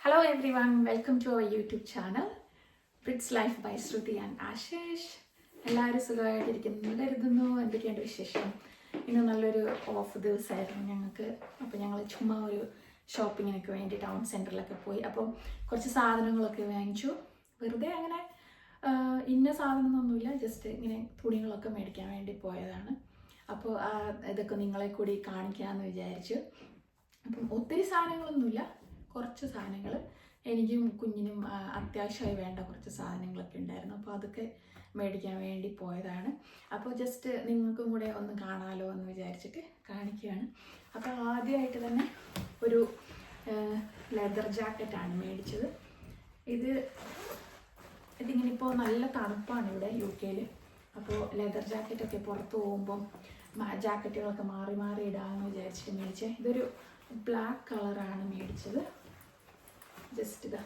Hello everyone, welcome to our YouTube channel, Brits Life by Shruti and Ashish. എല്ലാവരും സുഖമായിട്ടിരിക്കുന്നു കരുതുന്നു. എന്തൊക്കെയുണ്ട് വിശേഷം? ഇന്ന് നല്ലൊരു ഓഫ് ദിവസമായിരുന്നു ഞങ്ങൾക്ക്. അപ്പോൾ ഞങ്ങൾ ചുമ്മാ ഒരു ഷോപ്പിങ്ങിനൊക്കെ വേണ്ടി ടൗൺ സെൻറ്ററിലൊക്കെ പോയി. അപ്പോൾ കുറച്ച് സാധനങ്ങളൊക്കെ വാങ്ങിച്ചു. വെറുതെ അങ്ങനെ ഇന്ന സാധനമൊന്നുമില്ല, ജസ്റ്റ് ഇങ്ങനെ തുണികളൊക്കെ മേടിക്കാൻ വേണ്ടി പോയതാണ്. അപ്പോൾ ഇതൊക്കെ നിങ്ങളെ കൂടി കാണിക്കാമെന്ന് വിചാരിച്ചു. അപ്പം ഒത്തിരി സാധനങ്ങളൊന്നുമില്ല, കുറച്ച് സാധനങ്ങൾ എനിക്കും കുഞ്ഞിനും അത്യാവശ്യമായി വേണ്ട കുറച്ച് സാധനങ്ങളൊക്കെ ഉണ്ടായിരുന്നു. അപ്പോൾ അതൊക്കെ മേടിക്കാൻ വേണ്ടി പോയതാണ്. അപ്പോൾ ജസ്റ്റ് നിങ്ങൾക്കും കൂടെ ഒന്ന് കാണാമല്ലോ എന്ന് വിചാരിച്ചിട്ട് കാണിക്കുകയാണ്. അപ്പോൾ ആദ്യമായിട്ട് തന്നെ ഒരു ലെതർ ജാക്കറ്റാണ് മേടിച്ചത്. ഇതിങ്ങനെ ഇപ്പോൾ നല്ല തണുപ്പാണ് ഇവിടെ UK-ൽ. അപ്പോൾ ലെതർ ജാക്കറ്റൊക്കെ പുറത്ത് പോകുമ്പം ജാക്കറ്റുകളൊക്കെ മാറി മാറി ഇടാമെന്ന് വിചാരിച്ചിട്ട് മേടിച്ചത്. ഇതൊരു ബ്ലാക്ക് കളറാണ് മേടിച്ചത്. ജസ്റ്റ്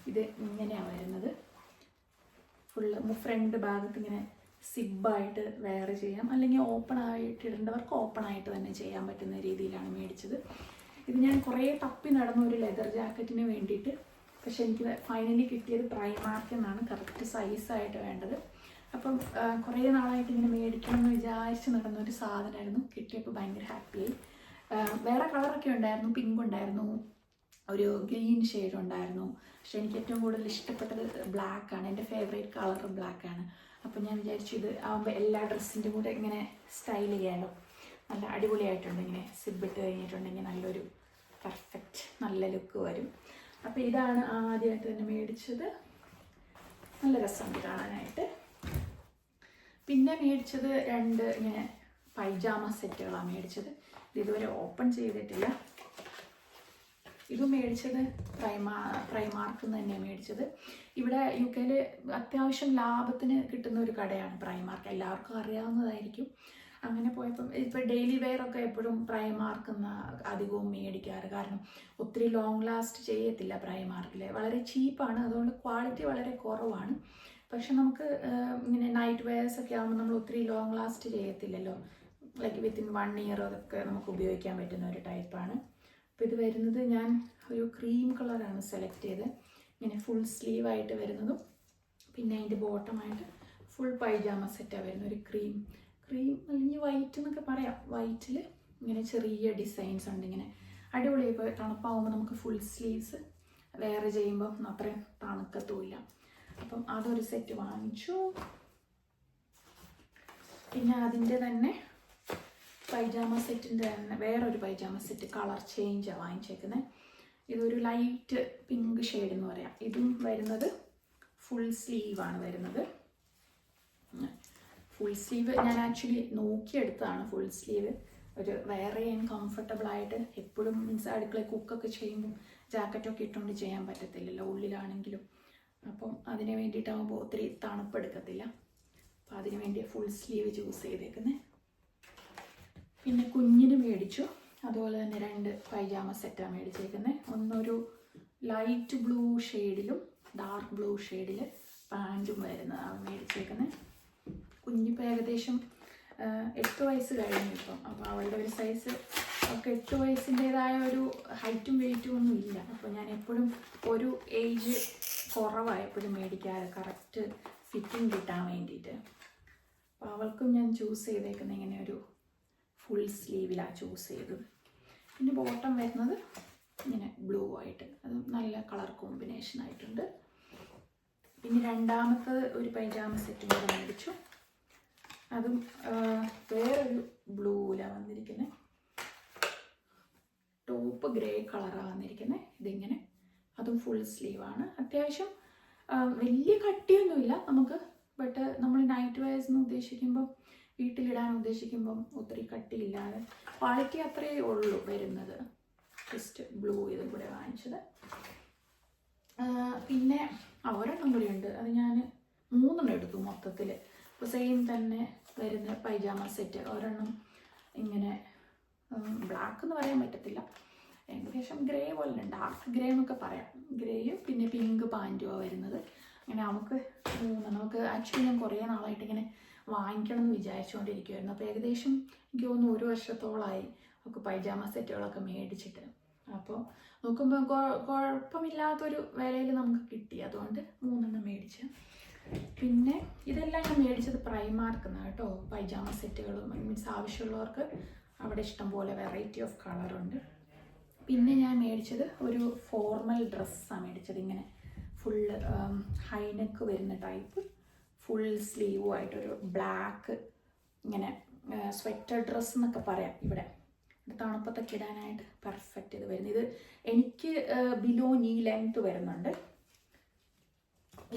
ഇത് ഇങ്ങനെയാണ് വരുന്നത്. ഫുള്ള് ഫ്രണ്ട് ഭാഗത്ത് ഇങ്ങനെ സിബായിട്ട് വെയർ ചെയ്യാം, അല്ലെങ്കിൽ ഓപ്പൺ ആയിട്ട് ഇടേണ്ടവർക്ക് ഓപ്പൺ ആയിട്ട് തന്നെ ചെയ്യാൻ പറ്റുന്ന രീതിയിലാണ് മേടിച്ചത്. ഇത് ഞാൻ കുറേ തപ്പി നടന്ന ഒരു ലെതർ ജാക്കറ്റിന് വേണ്ടിയിട്ട്, പക്ഷെ എനിക്ക് ഫൈനലി കിട്ടിയത് പ്രൈമാർക്കിൽ നിന്നാണ് കറക്റ്റ് സൈസായിട്ട് വേണ്ടത്. അപ്പം കുറേ നാളായിട്ട് ഇങ്ങനെ മേടിക്കണം എന്ന് വിചാരിച്ച് നടന്ന ഒരു സാധനമായിരുന്നു. കിട്ടിയപ്പോൾ ഭയങ്കര ഹാപ്പിയായി. വേറെ കളറൊക്കെ ഉണ്ടായിരുന്നു, പിങ്ക് ഉണ്ടായിരുന്നു, ഒരു ഗ്രീൻ ഷെയ്ഡ് ഉണ്ടായിരുന്നു. പക്ഷെ എനിക്ക് ഏറ്റവും കൂടുതൽ ഇഷ്ടപ്പെട്ടത് ബ്ലാക്കാണ്. എൻ്റെ ഫേവറേറ്റ് കളർ ബ്ലാക്കാണ്. അപ്പോൾ ഞാൻ വിചാരിച്ചു ഇത് ആകുമ്പോൾ എല്ലാ ഡ്രസ്സിൻ്റെ കൂടെ ഇങ്ങനെ സ്റ്റൈൽ ചെയ്യാമല്ലോ. നല്ല അടിപൊളിയായിട്ടുണ്ട്. ഇങ്ങനെ സിബിട്ട് കഴിഞ്ഞിട്ടുണ്ടെങ്കിൽ നല്ലൊരു പെർഫെക്റ്റ് നല്ല ലുക്ക് വരും. അപ്പോൾ ഇതാണ് ആദ്യമായിട്ട് തന്നെ മേടിച്ചത്. നല്ല രസമുണ്ട് കാണാനായിട്ട്. പിന്നെ മേടിച്ചത് 2 ഇങ്ങനെ പൈജാമ സെറ്റുകളാണ് മേടിച്ചത്. ഇതുവരെ ഓപ്പൺ ചെയ്തിട്ടില്ല. ഇത് മേടിച്ചത് പ്രൈമാർക്കിൽ നിന്ന് തന്നെയാണ് മേടിച്ചത്. ഇവിടെ UK-ൽ അത്യാവശ്യം ലാഭത്തിന് കിട്ടുന്ന ഒരു കടയാണ് പ്രൈമാർക്ക്. എല്ലാവർക്കും അറിയാവുന്നതായിരിക്കും. അങ്ങനെ പോയപ്പം ഇപ്പോൾ ഡെയിലി വെയർ ഒക്കെ എപ്പോഴും പ്രൈമാർക്കിൽ നിന്ന് അധികവും മേടിക്കാറ്. കാരണം ഒത്തിരി ലോങ് ലാസ്റ്റ് ചെയ്യത്തില്ല പ്രൈമാർക്കിൽ. വളരെ ചീപ്പാണ്, അതുകൊണ്ട് ക്വാളിറ്റി വളരെ കുറവാണ്. പക്ഷെ നമുക്ക് ഇങ്ങനെ നൈറ്റ് വെയർസ് ഒക്കെ ആകുമ്പോൾ നമ്മൾ ഒത്തിരി ലോങ് ലാസ്റ്റ് ചെയ്യത്തില്ലല്ലോ. ലൈക്ക് വിത്തിൻ 1 ഇയർ അതൊക്കെ നമുക്ക് ഉപയോഗിക്കാൻ പറ്റുന്ന ഒരു ടൈപ്പാണ്. അപ്പോൾ ഇത് വരുന്നത് ഞാൻ ഒരു ക്രീം കളറാണ് സെലക്ട് ചെയ്തത്. ഇങ്ങനെ ഫുൾ സ്ലീവായിട്ട് വരുന്നതും പിന്നെ അതിൻ്റെ ബോട്ടമായിട്ട് ഫുൾ പൈജാമ സെറ്റാണ് വരുന്നത്. ഒരു ക്രീം അല്ലെങ്കിൽ വൈറ്റ് എന്നൊക്കെ പറയാം. വൈറ്റിൽ ഇങ്ങനെ ചെറിയ ഡിസൈൻസ് ഉണ്ട്. ഇങ്ങനെ അടിപൊളിയായി. ഇപ്പോൾ തണുപ്പാകുമ്പോൾ നമുക്ക് ഫുൾ സ്ലീവ്സ് വേറെ ചെയ്യുമ്പം അത്രയും തണുക്കത്തുമില്ല. അപ്പം അതൊരു സെറ്റ് വാങ്ങിച്ചു. പിന്നെ അതിൻ്റെ തന്നെ പൈജാമ സെറ്റിൻ്റെ തന്നെ വേറൊരു പൈജാമ സെറ്റ് കളർ ചേഞ്ചാണ് വാങ്ങിച്ചേക്കുന്നത്. ഇതൊരു ലൈറ്റ് പിങ്ക് ഷെയ്ഡ് എന്ന് പറയാം. ഇതും വരുന്നത് ഫുൾ സ്ലീവാണ് വരുന്നത്. ഫുൾ സ്ലീവ് ഞാൻ ആക്ച്വലി നോക്കിയെടുത്തതാണ്. ഫുൾ സ്ലീവ് ഒരു വേറെ കംഫർട്ടബിളായിട്ട് എപ്പോഴും മീൻസ് അടുക്കളയിൽ കുക്കൊക്കെ ചെയ്യുമ്പം ജാക്കറ്റൊക്കെ ഇട്ടുകൊണ്ട് ചെയ്യാൻ പറ്റത്തില്ലല്ലോ ഉള്ളിലാണെങ്കിലും. അപ്പം അതിന് വേണ്ടിയിട്ടാകുമ്പോൾ ഒത്തിരി തണുപ്പെടുക്കത്തില്ല. അപ്പം അതിന് വേണ്ടി ഫുൾ സ്ലീവ് ചൂസ് ചെയ്തേക്കുന്നത്. പിന്നെ കുഞ്ഞിന് മേടിച്ചു അതുപോലെ തന്നെ 2 പൈജാമ സെറ്റാണ് മേടിച്ചേക്കുന്നത്. ഒന്നൊരു ലൈറ്റ് ബ്ലൂ ഷെയ്ഡിലും ഡാർക്ക് ബ്ലൂ ഷെയ്ഡിൽ പാൻറ്റും വരുന്നതാണ് മേടിച്ചേക്കുന്നത്. കുഞ്ഞിപ്പോൾ ഏകദേശം 8 വയസ്സ് കഴിഞ്ഞു ഇപ്പം. അപ്പോൾ അവളുടെ ഒരു സൈസ് ഒക്കെ 8 വയസ്സിൻ്റേതായ ഒരു ഹൈറ്റും വെയിറ്റും ഒന്നും ഇല്ല. അപ്പോൾ ഞാൻ എപ്പോഴും ഒരു ഏജ് കുറവാണ് എപ്പോഴും മേടിക്കാറ്, കറക്റ്റ് ഫിറ്റിംഗ് കിട്ടാൻ വേണ്ടിയിട്ട്. അപ്പോൾ അവൾക്കും ഞാൻ ചൂസ് ചെയ്തേക്കുന്നത് ഇങ്ങനെ ഒരു ഫുൾ സ്ലീവിലാണ് ചൂസ് ചെയ്തത്. പിന്നെ ബോട്ടം വരുന്നത് ഇങ്ങനെ ബ്ലൂ ആയിട്ട്, അത് നല്ല കളർ കോമ്പിനേഷൻ ആയിട്ടുണ്ട്. പിന്നെ രണ്ടാമത്തത് ഒരു പൈജാമ സെറ്റും കൂടെ മേടിച്ചു. അതും വേറൊരു ബ്ലൂവിലാണ് വന്നിരിക്കുന്നത്. ടോപ്പ് ഗ്രേ കളറാണ് വന്നിരിക്കുന്നത്. ഇതിങ്ങനെ അതും ഫുൾ സ്ലീവാണ്. അത്യാവശ്യം വലിയ കട്ടിയൊന്നുമില്ല നമുക്ക്. ബട്ട് നമ്മൾ നൈറ്റ് വെയർസ് ഉദ്ദേശിക്കുമ്പോൾ വീട്ടിലിടാൻ ഉദ്ദേശിക്കുമ്പം ഒത്തിരി കട്ടിയില്ലാതെ ക്വാളിറ്റി അത്രയേ ഉള്ളൂ വരുന്നത്. ജസ്റ്റ് ബ്ലൂ ഇതും കൂടെ വാങ്ങിച്ചത്. പിന്നെ ഒരെണ്ണം കൂടി ഉണ്ട്, അത് ഞാൻ 3 എടുത്തു മൊത്തത്തിൽ. ഇപ്പോൾ സെയിം തന്നെ വരുന്ന പൈജാമ സെറ്റ്. ഒരെണ്ണം ഇങ്ങനെ ബ്ലാക്ക് എന്ന് പറയാൻ പറ്റത്തില്ല, ഏകദേശം ഗ്രേ പോലെ ഡാർക്ക് ഗ്രേ എന്നൊക്കെ പറയാം. ഗ്രേയും പിന്നെ പിങ്ക് പാൻറ്റുമാണ് വരുന്നത്. അങ്ങനെ നമുക്ക് ആക്ച്വലി ഞാൻ കുറേ നാളായിട്ട് ഇങ്ങനെ വാങ്ങിക്കണം എന്ന് വിചാരിച്ചുകൊണ്ടിരിക്കുമായിരുന്നു. അപ്പോൾ ഏകദേശം എനിക്ക് തോന്നുന്നു 1 വർഷത്തോളമായി നമുക്ക് പൈജാമ സെറ്റുകളൊക്കെ മേടിച്ചിട്ട്. അപ്പോൾ നോക്കുമ്പോൾ കുഴപ്പമില്ലാത്തൊരു വിലയിൽ നമുക്ക് കിട്ടി, അതുകൊണ്ട് 3 മേടിച്ച്. പിന്നെ ഇതെല്ലാം ഞാൻ മേടിച്ചത് പ്രൈമാർക്ക് എന്നാണ് കേട്ടോ. പൈജാമ സെറ്റുകളും മീൻസ് ആവശ്യമുള്ളവർക്ക് അവിടെ ഇഷ്ടംപോലെ വെറൈറ്റി ഓഫ് കളറുണ്ട്. പിന്നെ ഞാൻ മേടിച്ചത് ഒരു ഫോർമൽ ഡ്രസ്സാണ് മേടിച്ചത്. ഇങ്ങനെ ഫുള്ള് ഹൈനെക്ക് വരുന്ന ടൈപ്പ്, ഫുൾ സ്ലീവുമായിട്ടൊരു ബ്ലാക്ക് ഇങ്ങനെ സ്വെറ്റർ ഡ്രസ്സ് എന്നൊക്കെ പറയാം. ഇവിടെ തണുപ്പത്തൊക്കെ ഇടാനായിട്ട് പെർഫെക്റ്റ് ഇത് വരുന്നത്. ഇത് എനിക്ക് ബിലോ നീ ലെങ്ത് വരുന്നുണ്ട്.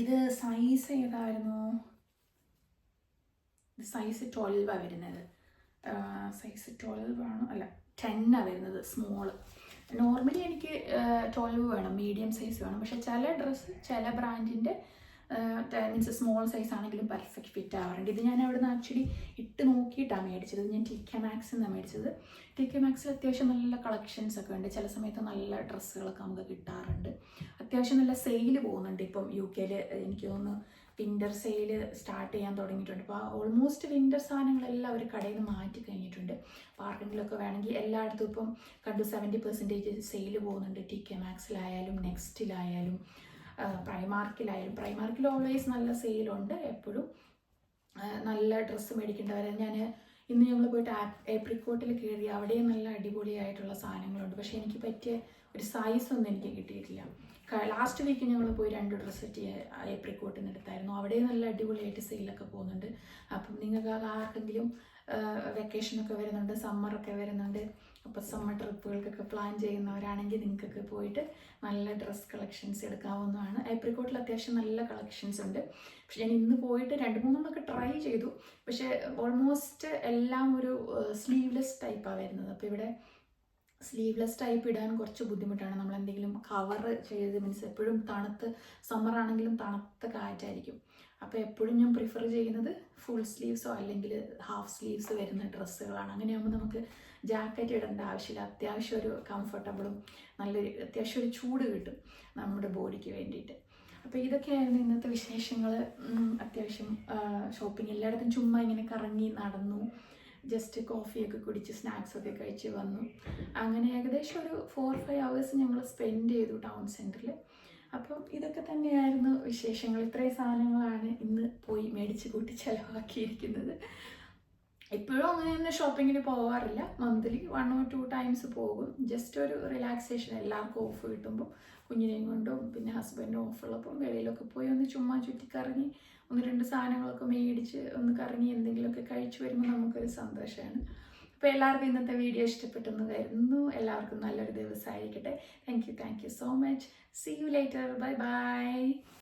ഇത് സൈസ് ഏതായിരുന്നു? ഇത് സൈസ് 12 വരുന്നത്. സൈസ് 12 ആണോ? അല്ല 10 വരുന്നത്, സ്മോള്. നോർമലി എനിക്ക് 12 വേണം, മീഡിയം സൈസ് വേണം. പക്ഷെ ചില ഡ്രസ്സ് ചില ബ്രാൻഡിൻ്റെ മീൻസ് സ്മോൾ സൈസ് ആണെങ്കിലും പെർഫെക്റ്റ് ഫിറ്റ് ആവാറുണ്ട്. ഇത് ഞാൻ അവിടെ നിന്ന് ആക്ച്വലി ഇട്ട് നോക്കിയിട്ടാണ് മേടിച്ചത്. ഞാൻ TK Maxx നിന്നാണ് മേടിച്ചത്. TK Maxxൽ അത്യാവശ്യം നല്ല കളക്ഷൻസ് ഒക്കെ ഉണ്ട്. ചില സമയത്ത് നല്ല ഡ്രസ്സുകളൊക്കെ നമുക്ക് കിട്ടാറുണ്ട്. അത്യാവശ്യം നല്ല സെയിൽ പോകുന്നുണ്ട് ഇപ്പം UK-ൽ. എനിക്ക് തോന്നുന്നു വിൻ്റർ സെയിൽ സ്റ്റാർട്ട് ചെയ്യാൻ തുടങ്ങിയിട്ടുണ്ട്. അപ്പോൾ ഓൾമോസ്റ്റ് വിൻ്റർ സാധനങ്ങളെല്ലാം അവർ കടയിൽ നിന്ന് മാറ്റി കഴിഞ്ഞിട്ടുണ്ട്. അപ്പോൾ ആർക്കെങ്കിലുമൊക്കെ വേണമെങ്കിൽ എല്ലായിടത്തും ഇപ്പം കണ്ടു 70% സെയിൽ പോകുന്നുണ്ട്. TK Maxxലായാലും നെക്സ്റ്റിലായാലും പ്രൈമാർക്കിലായാലും. പ്രൈമാർക്കിൽ ഓൾവേസ് നല്ല സെയിലുണ്ട് എപ്പോഴും. നല്ല ഡ്രസ്സ് മേടിക്കേണ്ടവരെ ഇന്ന് ഞങ്ങൾ പോയിട്ട് ഏപ്രിക്കോട്ടിൽ കയറി, അവിടെയും നല്ല അടിപൊളിയായിട്ടുള്ള സാധനങ്ങളുണ്ട്. പക്ഷേ എനിക്ക് പറ്റിയ ഒരു സൈസൊന്നും എനിക്ക് കിട്ടിയിട്ടില്ല. ലാസ്റ്റ് വീക്ക് ഞങ്ങൾ പോയി 2 ഡ്രസ്സ് ഏപ്രിക്കോട്ടിൽ നിന്ന് എടുത്തായിരുന്നു. അവിടെയും നല്ല അടിപൊളിയായിട്ട് സെയിലൊക്കെ പോകുന്നുണ്ട്. അപ്പം നിങ്ങൾക്ക് ആർക്കെങ്കിലും വെക്കേഷനൊക്കെ വരുന്നുണ്ട്, സമ്മറൊക്കെ വരുന്നുണ്ട്, അപ്പോൾ സമ്മർ ട്രിപ്പുകൾക്കൊക്കെ പ്ലാൻ ചെയ്യുന്നവരാണെങ്കിൽ നിങ്ങൾക്കൊക്കെ പോയിട്ട് നല്ല ഡ്രസ് കളക്ഷൻസ് എടുക്കാവുന്നതാണ്. ഏപ്രിക്കോട്ടിൽ അത്യാവശ്യം നല്ല കളക്ഷൻസ് ഉണ്ട്. പക്ഷെ ഞാൻ ഇന്ന് പോയിട്ട് 2-3 ട്രൈ ചെയ്തു. പക്ഷേ ഓൾമോസ്റ്റ് എല്ലാം ഒരു സ്ലീവ്ലെസ് ടൈപ്പാണ് വരുന്നത്. അപ്പോൾ ഇവിടെ സ്ലീവ്ലെസ് ടൈപ്പ് ഇടാൻ കുറച്ച് ബുദ്ധിമുട്ടാണ്. നമ്മൾ എന്തെങ്കിലും കവർ ചെയ്ത് മീൻസ് എപ്പോഴും തണുത്ത്, സമ്മറാണെങ്കിലും തണുത്ത കാറ്റായിരിക്കും. അപ്പോൾ എപ്പോഴും ഞാൻ പ്രിഫർ ചെയ്യുന്നത് ഫുൾ സ്ലീവ്സോ അല്ലെങ്കിൽ ഹാഫ് സ്ലീവ്സ് വരുന്ന ഡ്രസ്സുകളാണ്. അങ്ങനെയാകുമ്പോൾ നമുക്ക് ജാക്കറ്റ് ഇടേണ്ട ആവശ്യമില്ല. അത്യാവശ്യം ഒരു കംഫർട്ടബിളും നല്ലൊരു അത്യാവശ്യം ഒരു ചൂട് കിട്ടും നമ്മുടെ ബോഡിക്ക് വേണ്ടിയിട്ട്. അപ്പോൾ ഇതൊക്കെയായിരുന്നു ഇന്നത്തെ വിശേഷങ്ങൾ. അത്യാവശ്യം ഷോപ്പിംഗ് എല്ലായിടത്തും ചുമ്മാ ഇങ്ങനെ കറങ്ങി നടന്നു, ജസ്റ്റ് കോഫിയൊക്കെ കുടിച്ച് സ്നാക്സൊക്കെ കഴിച്ച് വന്നു. അങ്ങനെ ഏകദേശം ഒരു 4-5 hours ഞങ്ങൾ സ്പെൻഡ് ചെയ്തു ടൗൺ സെൻറ്ററിൽ. അപ്പം ഇതൊക്കെ തന്നെയായിരുന്നു വിശേഷങ്ങൾ. ഇത്രയും സാധനങ്ങളാണ് ഇന്ന് പോയി മേടിച്ച് കൂട്ടി ചിലവാക്കിയിരിക്കുന്നത്. ഇപ്പോഴും അങ്ങനെ തന്നെ ഷോപ്പിങ്ങിന് പോകാറില്ല. മന്ത്ലി 1 or 2 times പോകും. ജസ്റ്റ് ഒരു റിലാക്സേഷൻ. എല്ലാവർക്കും ഓഫ് കിട്ടുമ്പോൾ കുഞ്ഞിനെയും കൊണ്ടും പിന്നെ ഹസ്ബൻഡും ഓഫുള്ളപ്പം വെളിയിലൊക്കെ പോയി ഒന്ന് ചുമ്മാ ചുറ്റിക്കറങ്ങി 1-2 സാധനങ്ങളൊക്കെ മേടിച്ച് ഒന്ന് കറങ്ങി എന്തെങ്കിലുമൊക്കെ കഴിച്ചു വരുമ്പോൾ നമുക്കൊരു സന്തോഷമാണ്. അപ്പോൾ എല്ലാവർക്കും ഇന്നത്തെ വീഡിയോ ഇഷ്ടപ്പെട്ടെന്ന് കരുതുന്നു. എല്ലാവർക്കും നല്ലൊരു ദിവസമായിരിക്കട്ടെ. Thank you so much. See you later. Bye by.